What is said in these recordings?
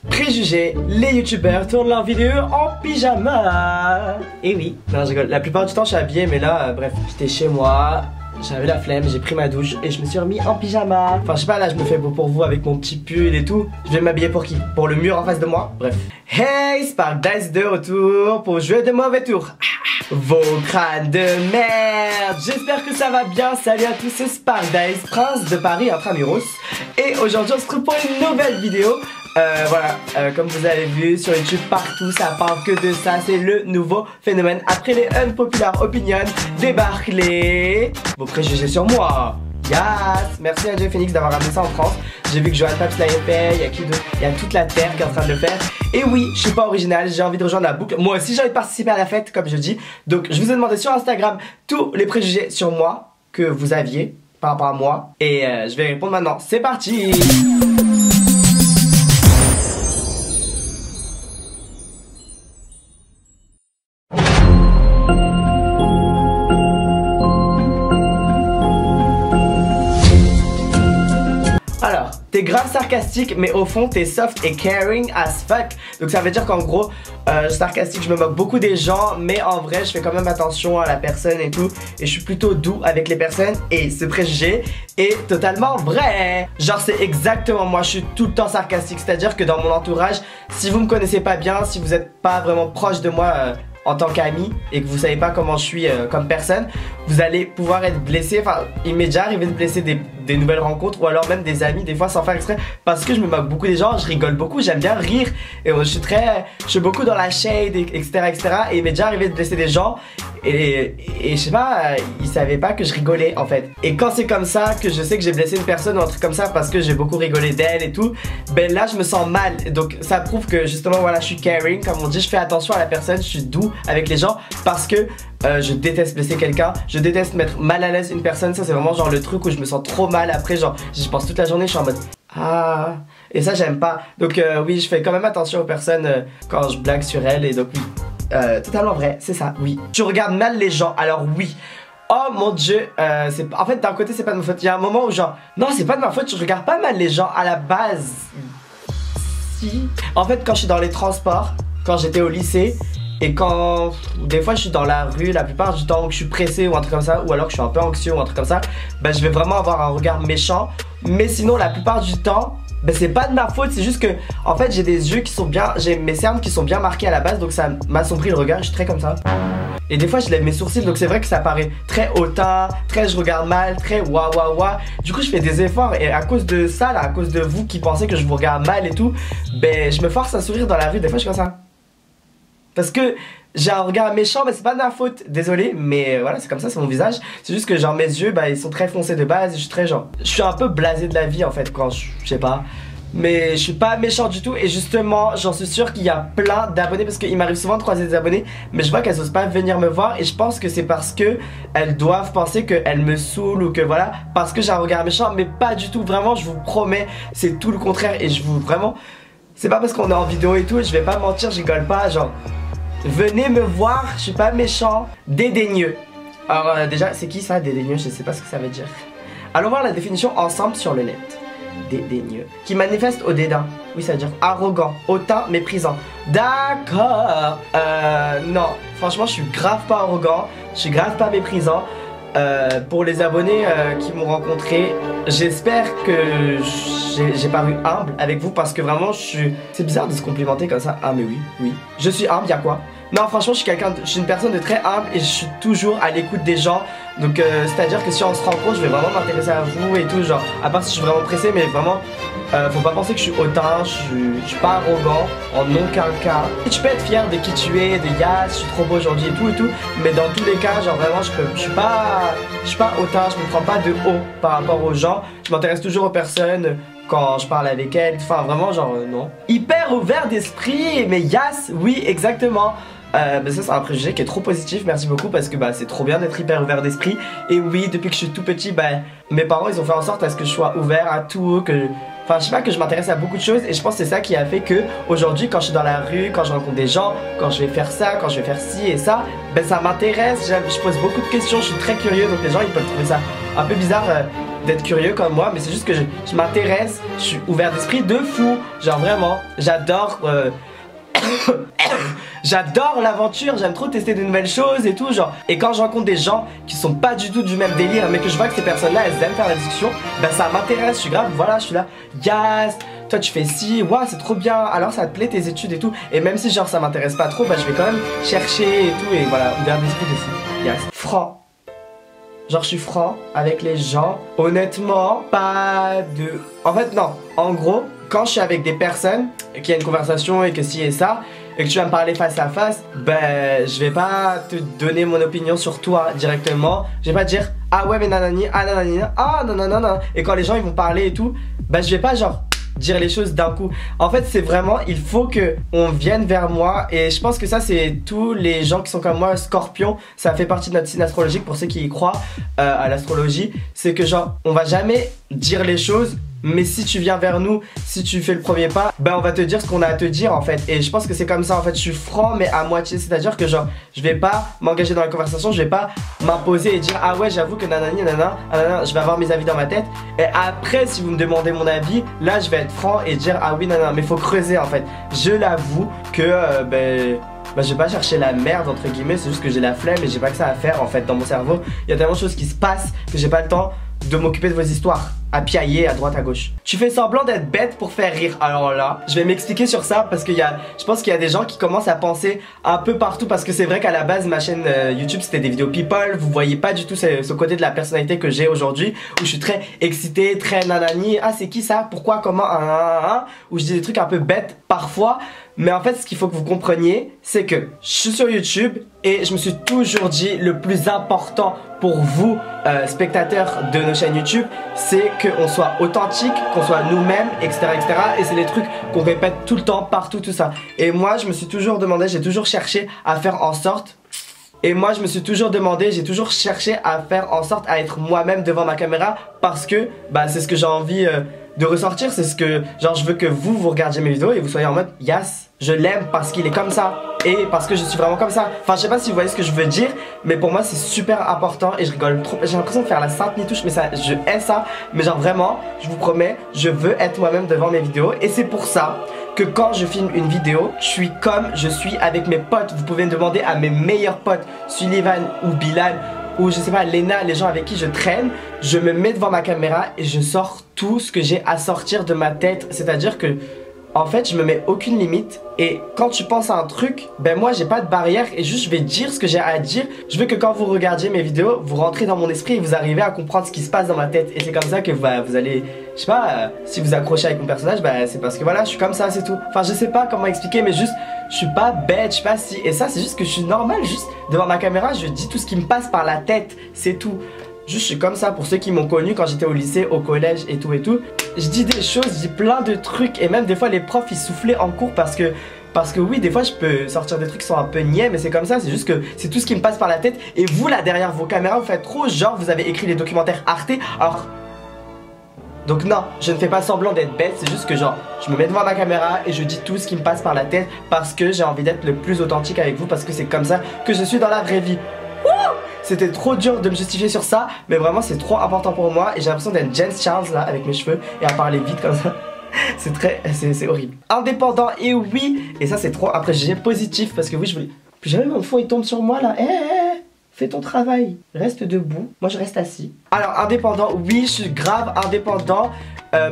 Préjugés, les youtubeurs tournent leurs vidéos en pyjama. Et oui, non je rigole, la plupart du temps je suis habillé mais là, bref, j'étais chez moi, j'avais la flemme, j'ai pris ma douche et je me suis remis en pyjama. Enfin je sais pas, là je me fais beau pour vous avec mon petit pull et tout. Je vais m'habiller pour qui? Pour le mur en face de moi? Bref. Hey, Spark Dice de retour pour jouer de mauvais tours. Vos crânes de merde. J'espère que ça va bien. Salut à tous, c'est Spark Dice, prince de Paris intramuros. Et aujourd'hui on se retrouve pour une nouvelle vidéo. Voilà, comme vous avez vu sur YouTube partout, ça parle que de ça, c'est le nouveau phénomène. Après les unpopular opinions, débarquent vos préjugés sur moi. Yes! Merci à Joe Phoenix d'avoir ramené ça en France. J'ai vu que Johan Paps l'avait fait, il y a toute la terre qui est en train de le faire. Et oui, je suis pas original, j'ai envie de rejoindre la boucle. Moi aussi j'ai envie de participer à la fête, comme je dis. Donc je vous ai demandé sur Instagram tous les préjugés sur moi que vous aviez par rapport à moi. Et je vais répondre maintenant. C'est parti! Alors, t'es grave sarcastique, mais au fond t'es soft et caring as fuck. Donc ça veut dire qu'en gros, sarcastique, je me moque beaucoup des gens, mais en vrai je fais quand même attention à la personne et tout. Et je suis plutôt doux avec les personnes. Et ce préjugé est totalement vrai. Genre c'est exactement moi, je suis tout le temps sarcastique. C'est-à-dire que dans mon entourage, si vous me connaissez pas bien, si vous êtes pas vraiment proche de moi en tant qu'ami et que vous savez pas comment je suis comme personne, vous allez pouvoir être blessé. Enfin, il m'est déjà arrivé de blesser des nouvelles rencontres ou alors même des amis des fois sans faire exprès, parce que je me moque beaucoup des gens, je rigole beaucoup, j'aime bien rire et je suis beaucoup dans la shade, etc. Et il m'est déjà arrivé de blesser des gens et je sais pas, ils savaient pas que je rigolais en fait. Et quand c'est comme ça, que je sais que j'ai blessé une personne ou un truc comme ça parce que j'ai beaucoup rigolé d'elle et tout, ben là je me sens mal. Donc ça prouve que justement voilà, je suis caring, comme on dit, je fais attention à la personne, je suis doux avec les gens parce que je déteste blesser quelqu'un, je déteste mettre mal à l'aise une personne. Ça c'est vraiment genre le truc où je me sens trop mal après, genre j'y pense toute la journée, je suis en mode ah, et ça j'aime pas. Donc oui, je fais quand même attention aux personnes quand je blague sur elles. Et donc oui, totalement vrai, c'est ça, oui. Tu regardes mal les gens, alors oui. Oh mon dieu, en fait d'un côté c'est pas de ma faute. Il y a un moment où genre, non c'est pas de ma faute, je regarde pas mal les gens à la base. Si. En fait quand je suis dans les transports, quand j'étais au lycée, et quand des fois je suis dans la rue, la plupart du temps que je suis pressé ou un truc comme ça, ou alors que je suis un peu anxieux ou un truc comme ça, bah je vais vraiment avoir un regard méchant. Mais sinon la plupart du temps, bah c'est pas de ma faute, c'est juste que en fait j'ai des yeux qui sont bien, j'ai mes cernes qui sont bien marqués à la base, donc ça m'assombrit le regard, je suis très comme ça. Et des fois je lève mes sourcils, donc c'est vrai que ça paraît très hautain, très je regarde mal, très waouh waouh waouh. Du coup je fais des efforts et à cause de ça là, à cause de vous qui pensez que je vous regarde mal et tout, ben je me force à sourire dans la rue, des fois je fais ça. Parce que j'ai un regard méchant, mais c'est pas de ma faute, désolé, mais voilà, c'est comme ça, c'est mon visage. C'est juste que genre mes yeux, bah ils sont très foncés de base, je suis très genre, je suis un peu blasé de la vie en fait quand je sais pas. Mais je suis pas méchant du tout et justement, j'en suis sûr qu'il y a plein d'abonnés parce qu'il m'arrive souvent de croiser des abonnés, mais je vois qu'elles osent pas venir me voir et je pense que c'est parce que elles doivent penser qu'elles me saoulent ou que voilà, parce que j'ai un regard méchant, mais pas du tout, vraiment, je vous promets, c'est tout le contraire et je vous vraiment, c'est pas parce qu'on est en vidéo et tout, je vais pas mentir, je rigole pas, genre. Venez me voir, je suis pas méchant. Dédaigneux. Alors déjà, c'est qui ça, dédaigneux? Je sais pas ce que ça veut dire. Allons voir la définition ensemble sur le net. Dédaigneux. Qui manifeste au dédain. Oui, ça veut dire arrogant, hautain, méprisant. D'accord. Non, franchement, je suis grave pas arrogant. Je suis grave pas méprisant. Pour les abonnés qui m'ont rencontré, j'espère que j'ai paru humble avec vous parce que vraiment je suis... C'est bizarre de se complimenter comme ça. Ah mais oui, oui. Je suis humble, y'a quoi? Non franchement je suis une personne de très humble et je suis toujours à l'écoute des gens. Donc c'est à dire que si on se rencontre, je vais vraiment m'intéresser à vous et tout, genre à part si je suis vraiment pressé, mais vraiment faut pas penser que je suis hautain, je suis pas arrogant en aucun cas. Tu peux être fier de qui tu es, de Yas, je suis trop beau aujourd'hui et tout, mais dans tous les cas, genre vraiment je suis pas hautain, je me prends pas de haut par rapport aux gens, je m'intéresse toujours aux personnes quand je parle avec elles, enfin vraiment genre non. Hyper ouvert d'esprit, mais Yas, oui exactement. Ça c'est un préjugé qui est trop positif, merci beaucoup parce que c'est trop bien d'être hyper ouvert d'esprit. Et oui, depuis que je suis tout petit, mes parents ils ont fait en sorte à ce que je sois ouvert à tout, que... Enfin je sais pas, que je m'intéresse à beaucoup de choses. Et je pense que c'est ça qui a fait que aujourd'hui quand je suis dans la rue, quand je rencontre des gens, quand je vais faire ça, quand je vais faire ci et ça, ça m'intéresse, je pose beaucoup de questions, je suis très curieux. Donc les gens ils peuvent trouver ça un peu bizarre d'être curieux comme moi, mais c'est juste que je m'intéresse, je suis ouvert d'esprit de fou. Genre vraiment, j'adore j'adore l'aventure, j'aime trop tester de nouvelles choses et tout genre. Et quand je rencontre des gens qui sont pas du tout du même délire, mais que je vois que ces personnes là elles aiment faire la discussion, bah ça m'intéresse, je suis grave, voilà, je suis là, yes, toi tu fais ci, waouh c'est trop bien, alors ça te plaît tes études et tout. Et même si genre ça m'intéresse pas trop, bah je vais quand même chercher et tout. Et voilà, ouvert d'esprit de fou, yes. Franc. Genre je suis franc avec les gens. Honnêtement, pas de... En fait non, en gros, quand je suis avec des personnes, qu'il y a une conversation et que si et ça, et que tu vas me parler face à face, ben je vais pas te donner mon opinion sur toi directement. Je vais pas te dire ah ouais mais nanani, ah nanani, ah non non non non. Et quand les gens ils vont parler et tout, ben je vais pas genre dire les choses d'un coup. En fait c'est vraiment, il faut que on vienne vers moi. Et je pense que ça c'est tous les gens qui sont comme moi, Scorpion, ça fait partie de notre signe astrologique. Pour ceux qui y croient à l'astrologie, c'est que genre on va jamais dire les choses, mais si tu viens vers nous, si tu fais le premier pas, ben on va te dire ce qu'on a à te dire en fait. Et je pense que c'est comme ça en fait, je suis franc mais à moitié. C'est à dire que genre je vais pas m'engager dans la conversation, je vais pas m'imposer et dire ah ouais j'avoue que nanani nanana, nanana, je vais avoir mes avis dans ma tête. Et après si vous me demandez mon avis, là je vais être franc et dire ah oui nanana. Mais faut creuser en fait. Je l'avoue que bah je vais pas chercher la merde entre guillemets, c'est juste que j'ai la flemme et j'ai pas que ça à faire en fait dans mon cerveau. Il y a tellement de choses qui se passent que j'ai pas le temps de m'occuper de vos histoires à piailler à droite à gauche. Tu fais semblant d'être bête pour faire rire. Alors là, je vais m'expliquer sur ça parce qu'il y a, je pense qu'il y a des gens qui commencent à penser un peu partout, parce que c'est vrai qu'à la base ma chaîne YouTube c'était des vidéos people. Vous voyez pas du tout ce côté de la personnalité que j'ai aujourd'hui, où je suis très excité, très nanani. Ah c'est qui ça? Pourquoi? Comment? Où je dis des trucs un peu bêtes parfois. Mais en fait ce qu'il faut que vous compreniez, c'est que je suis sur YouTube et je me suis toujours dit le plus important pour vous spectateurs de nos chaînes YouTube, c'est qu'on soit authentique, qu'on soit nous-mêmes, etc., etc. Et c'est des trucs qu'on répète tout le temps, partout, tout ça. Et moi je me suis toujours demandé, j'ai toujours cherché à faire en sorte. Et moi je me suis toujours demandé, j'ai toujours cherché à faire en sorte à être moi-même devant ma caméra, parce que bah c'est ce que j'ai envie de ressortir, c'est ce que genre je veux que vous regardiez mes vidéos et vous soyez en mode yes, je l'aime parce qu'il est comme ça et parce que je suis vraiment comme ça. Enfin je sais pas si vous voyez ce que je veux dire, mais pour moi c'est super important et je rigole trop. J'ai l'impression de faire la sainte nitouche, mais ça, je hais ça. Mais genre vraiment, je vous promets, je veux être moi-même devant mes vidéos. Et c'est pour ça que quand je filme une vidéo, je suis comme je suis avec mes potes. Vous pouvez me demander à mes meilleurs potes, Sullivan ou Bilal, ou je sais pas, Lena, les gens avec qui je traîne, je me mets devant ma caméra et je sors tout ce que j'ai à sortir de ma tête. C'est-à-dire que en fait je me mets aucune limite, et quand tu penses à un truc, ben moi j'ai pas de barrière et juste je vais dire ce que j'ai à dire. Je veux que quand vous regardiez mes vidéos, vous rentrez dans mon esprit et vous arrivez à comprendre ce qui se passe dans ma tête. Et c'est comme ça que vous allez, je sais pas, si vous accrochez avec mon personnage, ben c'est parce que voilà, je suis comme ça, c'est tout. Enfin je sais pas comment expliquer, mais juste je suis pas bête, je sais pas si. Et ça c'est juste que je suis normal, juste devant ma caméra je dis tout ce qui me passe par la tête, c'est tout. Juste je suis comme ça. Pour ceux qui m'ont connu quand j'étais au lycée, au collège et tout, je dis des choses, je dis plein de trucs. Et même des fois les profs ils soufflaient en cours parce que oui, des fois je peux sortir des trucs qui sont un peu niais, mais c'est comme ça, c'est juste que c'est tout ce qui me passe par la tête. Et vous là derrière vos caméras vous faites trop genre vous avez écrit les documentaires Arte. Alors donc non, je ne fais pas semblant d'être bête, c'est juste que genre je me mets devant ma caméra et je dis tout ce qui me passe par la tête, parce que j'ai envie d'être le plus authentique avec vous, parce que c'est comme ça que je suis dans la vraie vie. C'était trop dur de me justifier sur ça, mais vraiment c'est trop important pour moi. Et j'ai l'impression d'être James Charles là avec mes cheveux et à parler vite comme ça. C'est horrible. Indépendant, et oui, et ça c'est trop. Après j'ai positif parce que oui je voulais. Puis jamais mon fond il tombe sur moi là. Fais ton travail, reste debout, moi je reste assis. Alors indépendant, oui je suis grave indépendant.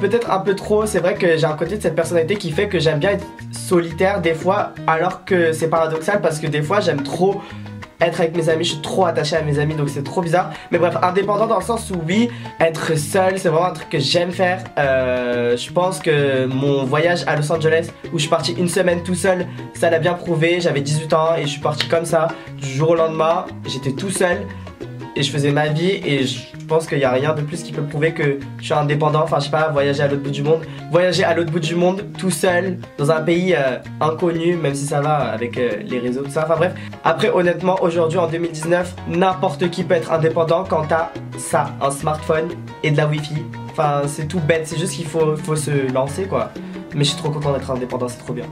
Peut-être un peu trop, c'est vrai que j'ai un côté de cette personnalité qui fait que j'aime bien être solitaire des fois. Alors que c'est paradoxal parce que des fois j'aime trop être avec mes amis, je suis trop attaché à mes amis, donc c'est trop bizarre. Mais bref, indépendant dans le sens où oui, être seul c'est vraiment un truc que j'aime faire. Je pense que mon voyage à Los Angeles où je suis parti une semaine tout seul, ça l'a bien prouvé. J'avais 18 ans et je suis parti comme ça du jour au lendemain, j'étais tout seul et je faisais ma vie. Et je pense qu'il n'y a rien de plus qui peut prouver que je suis indépendant. Enfin je sais pas, voyager à l'autre bout du monde. Voyager à l'autre bout du monde tout seul dans un pays inconnu, même si ça va avec les réseaux tout ça, enfin bref. Après honnêtement aujourd'hui en 2019, n'importe qui peut être indépendant quand t'as ça, un smartphone et de la wifi. Enfin c'est tout bête, c'est juste qu'il faut se lancer quoi. Mais je suis trop content d'être indépendant, c'est trop bien.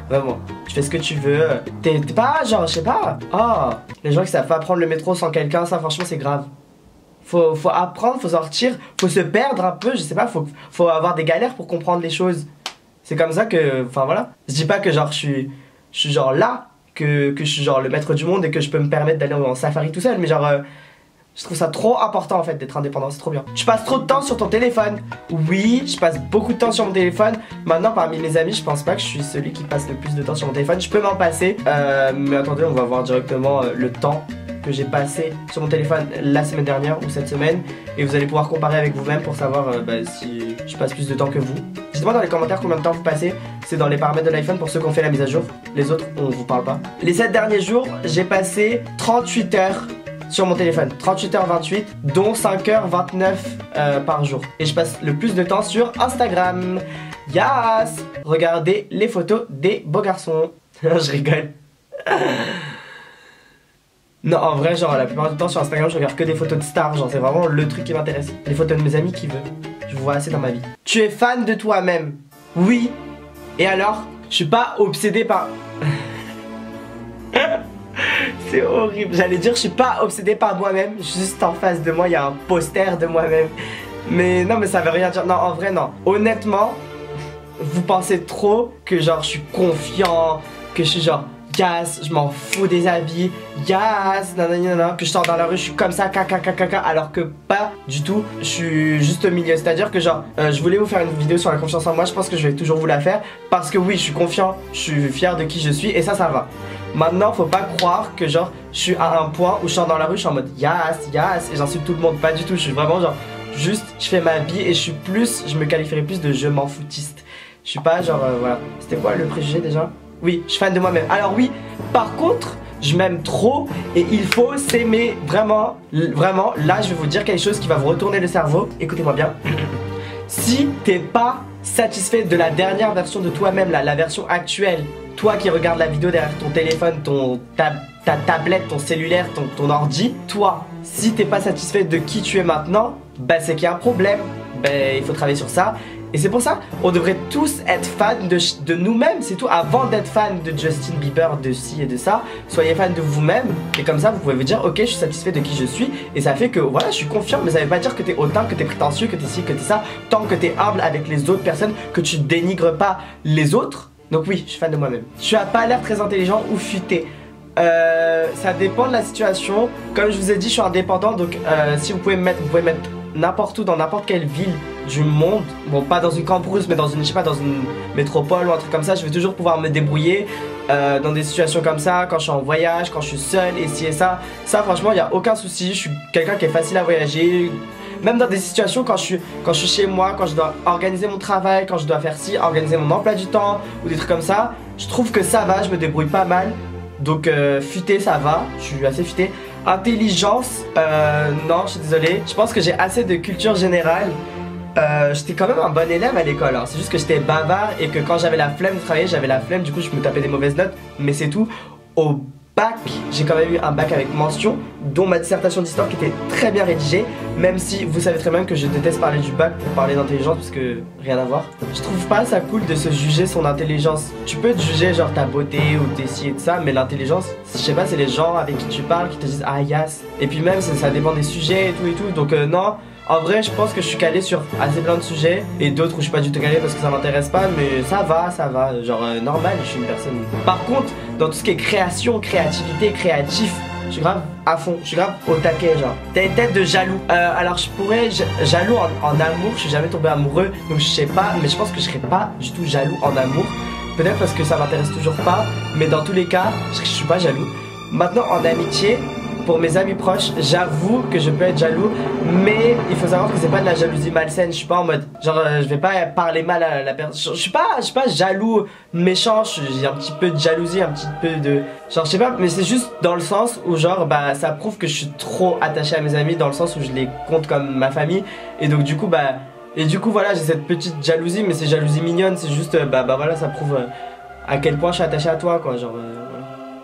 Vraiment, tu fais ce que tu veux. T'es pas genre, je sais pas. Oh, les gens qui savent pas prendre le métro sans quelqu'un, ça franchement c'est grave. faut apprendre, faut sortir, faut se perdre un peu, je sais pas, faut avoir des galères pour comprendre les choses. C'est comme ça que, enfin voilà. Je dis pas que genre je suis genre là, que je suis genre le maître du monde et que je peux me permettre d'aller en safari tout seul, mais genre je trouve ça trop important en fait d'être indépendant, c'est trop bien. Tu passes trop de temps sur ton téléphone. Oui, je passe beaucoup de temps sur mon téléphone. Maintenant parmi mes amis, je pense pas que je suis celui qui passe le plus de temps sur mon téléphone. Je peux m'en passer, mais attendez, on va voir directement le temps que j'ai passé sur mon téléphone la semaine dernière ou cette semaine. Et vous allez pouvoir comparer avec vous-même pour savoir si je passe plus de temps que vous. Dites-moi dans les commentaires combien de temps vous passez. C'est dans les paramètres de l'iPhone pour ceux qui ont fait la mise à jour. Les autres, on vous parle pas. Les 7 derniers jours, j'ai passé 38 heures sur mon téléphone, 38h28, dont 5h29 par jour. Et je passe le plus de temps sur Instagram. Yes! Regardez les photos des beaux garçons. Je rigole. Non, en vrai, genre la plupart du temps sur Instagram, je regarde que des photos de stars. Genre, c'est vraiment le truc qui m'intéresse. Les photos de mes amis qui veulent. Je vous vois assez dans ma vie. Tu es fan de toi-même? Oui. Et alors? Je suis pas obsédé par... C'est horrible, j'allais dire je suis pas obsédé par moi-même, juste en face de moi il y a un poster de moi-même. Mais non, mais ça veut rien dire, non en vrai non. Honnêtement, vous pensez trop que genre je suis confiant, que je suis genre yes, je m'en fous des habits, yes, nanana, que je sors dans la rue, je suis comme ça, caca, alors que pas du tout, je suis juste au milieu. C'est-à-dire que genre, je voulais vous faire une vidéo sur la confiance en moi, je pense que je vais toujours vous la faire, parce que oui, je suis confiant, je suis fier de qui je suis, et ça va. Maintenant, faut pas croire que genre, je suis à un point où je sors dans la rue, je suis en mode yes, et j'insulte tout le monde, pas du tout, je suis vraiment genre, juste, je fais ma vie, et je me qualifierais plus de je m'en foutiste. Je suis pas genre, voilà. C'était quoi le préjugé déjà? Oui, je suis fan de moi-même. Alors oui, par contre, je m'aime trop et il faut s'aimer vraiment, vraiment. Là, je vais vous dire quelque chose qui va vous retourner le cerveau. Écoutez-moi bien. Si t'es pas satisfait de la dernière version de toi-même, la version actuelle, toi qui regardes la vidéo derrière ton téléphone, ta tablette, ton cellulaire, ton ordi, toi, si t'es pas satisfait de qui tu es maintenant, bah c'est qu'il y a un problème. Ben, il faut travailler sur ça. Et c'est pour ça, on devrait tous être fans de nous-mêmes, c'est tout. Avant d'être fan de Justin Bieber, de ci et de ça, soyez fan de vous-même. Et comme ça, vous pouvez vous dire, ok, je suis satisfait de qui je suis. Et ça fait que, voilà, je suis confiant. Mais ça veut pas dire que t'es hautain, que t'es prétentieux, que t'es ci, que t'es ça. Tant que t'es humble avec les autres personnes, que tu dénigres pas les autres. Donc oui, je suis fan de moi-même. Tu as pas l'air très intelligent ou futé. Ça dépend de la situation. Comme je vous ai dit, je suis indépendant. Donc si vous pouvez me mettre, n'importe où, dans n'importe quelle ville du monde, bon pas dans une campus mais dans une, je sais pas, dans une métropole ou un truc comme ça, je vais toujours pouvoir me débrouiller dans des situations comme ça, quand je suis en voyage, quand je suis seul, et ci et ça. Ça franchement il n'y a aucun souci, je suis quelqu'un qui est facile à voyager. Même dans des situations quand je suis chez moi, quand je dois organiser mon travail, quand je dois faire ci, organiser mon emploi du temps ou des trucs comme ça, je trouve que ça va, je me débrouille pas mal. Donc futé ça va, je suis assez futé. Intelligence, non je suis désolé. Je pense que j'ai assez de culture générale. J'étais quand même un bon élève à l'école, hein. C'est juste que j'étais bavard et que quand j'avais la flemme de travailler, j'avais la flemme, du coup je me tapais des mauvaises notes. Mais c'est tout. Au bac, j'ai quand même eu un bac avec mention, dont ma dissertation d'histoire qui était très bien rédigée. Même si vous savez très bien que je déteste parler du bac pour parler d'intelligence, parce que rien à voir. Je trouve pas ça cool de se juger son intelligence. Tu peux te juger genre ta beauté ou tes ci et de ça, mais l'intelligence, je sais pas, c'est les gens avec qui tu parles qui te disent ah yes. Et puis même ça dépend des sujets et tout. Donc non. En vrai, je pense que je suis calé sur assez plein de sujets et d'autres où je suis pas du tout calé parce que ça m'intéresse pas, mais ça va, genre normal, je suis une personne. Par contre, dans tout ce qui est création, créativité, créatif, je suis grave à fond, je suis grave au taquet, genre. T'as une tête de jaloux. Alors je pourrais, jaloux en amour, je suis jamais tombé amoureux, donc je sais pas, mais je pense que je serais pas du tout jaloux en amour. Peut-être parce que ça m'intéresse toujours pas, mais dans tous les cas, je suis pas jaloux. Maintenant, en amitié, pour mes amis proches, j'avoue que je peux être jaloux, mais il faut savoir que c'est pas de la jalousie malsaine. Je suis pas en mode genre je vais pas parler mal à la personne. Je suis pas jaloux méchant, j'ai un petit peu de jalousie, un petit peu de genre je sais pas, mais c'est juste dans le sens où genre bah ça prouve que je suis trop attaché à mes amis, dans le sens où je les compte comme ma famille, et donc du coup voilà, j'ai cette petite jalousie, mais c'est jalousie mignonne, c'est juste bah voilà, ça prouve à quel point je suis attaché à toi quoi, genre voilà.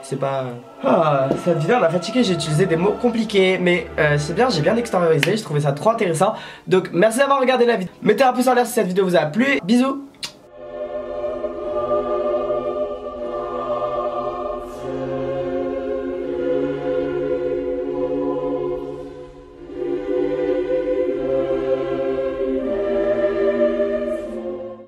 C'est pas... Ah, cette vidéo m'a fatigué, j'ai utilisé des mots compliqués. Mais c'est bien, j'ai bien extériorisé, je trouvais ça trop intéressant. Donc merci d'avoir regardé la vidéo. Mettez un pouce en l'air si cette vidéo vous a plu. Bisous.